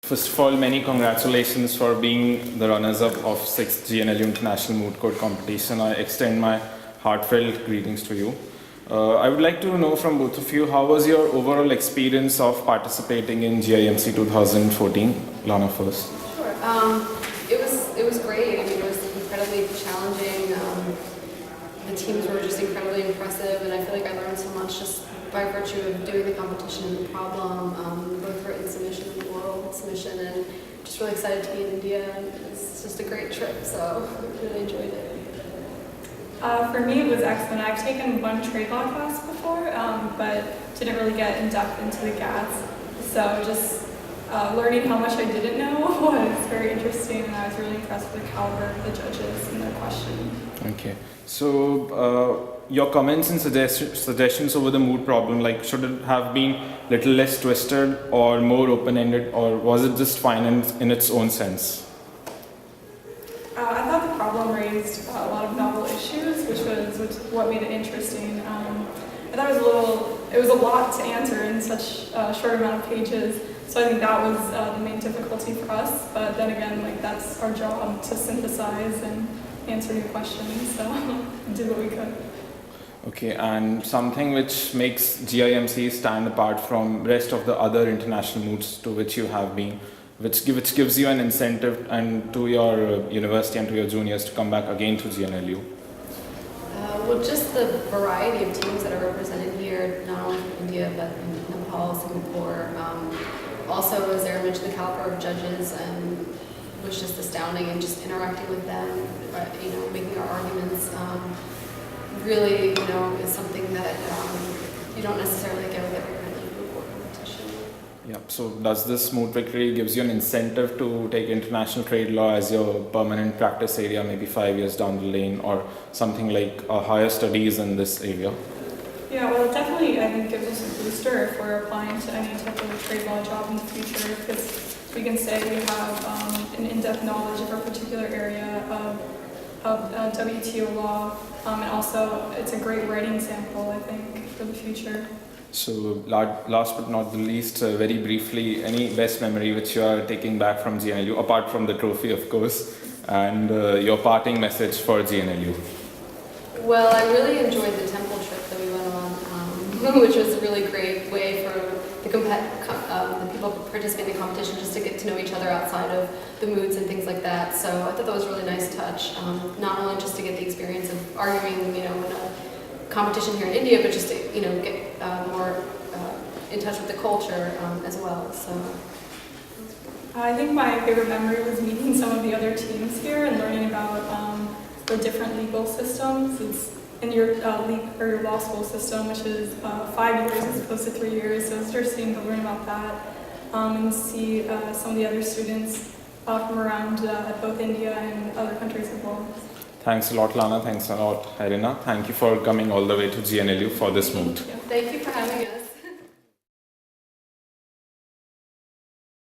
First of all, many congratulations for being the runners-up of 6th GNLU International Moot Court Competition. I extend my heartfelt greetings to you. I would like to know from both of you, how was your overall experience of participating in GIMC 2014? Lana first. Sure. It was great. I mean, it was incredibly challenging. The teams were just incredibly impressive, and I feel like I learned so much just by virtue of doing the competition and the problem, both written submission and oral submission, and just really excited to be in India. It's just a great trip, so I really enjoyed it. For me, it was excellent. I've taken one trade law class before, but didn't really get in depth into the GATs. So just learning how much I didn't know was very interesting, and I was really impressed with the caliber of the judges and their questioning. Okay. So, your comments and suggestions over the moot problem, like should it have been little less twisted or more open-ended, or was it just fine in its own sense? I thought the problem raised a lot of novel issues, which was what made it interesting. I thought it was a lot to answer in such a short amount of pages, so I think that was the main difficulty for us. But then again, like that's our job to synthesize and answer your questions, so we did what we could. Okay, and something which makes GIMC stand apart from rest of the other international moots to which you have been, which gives you an incentive and to your university and to your juniors to come back again to GNLU? Well, just the variety of teams that are represented here, not only from India, but in Nepal, Singapore. Also, as Aaron mentioned, the caliber of judges was just astounding, and just interacting with them, making our arguments, really, is something that you don't necessarily get with every kind of moot competition. Yeah. So, does this moot victory gives you an incentive to take international trade law as your permanent practice area, maybe 5 years down the lane, or something like higher studies in this area? Yeah, well, it definitely, I think, gives us a booster if we're applying to any type of a trade law job in the future, because we can say we have an in-depth knowledge of a particular area of WTO law, and also it's a great writing sample, I think, for the future. So, last but not the least, very briefly, any best memory which you are taking back from GNLU, apart from the trophy, of course, and your parting message for GNLU? Well, I really enjoyed the temple trip that we went on, which was a really great way for the people participating in the competition just to get to know each other outside of the moots and things like that. So I thought that was a really nice touch, not only just to get the experience of arguing, in a competition here in India, but just to, get more in touch with the culture as well. So I think my favorite memory was meeting some of the other teams here and learning about the different legal systems. It's in your your law school system, which is 5 years as opposed to 3 years. So it's interesting to learn about that and see some of the other students from around both India and other countries as well. Thanks a lot, Lana. Thanks a lot, Irina. Thank you for coming all the way to GNLU for this moot. thank you for having us.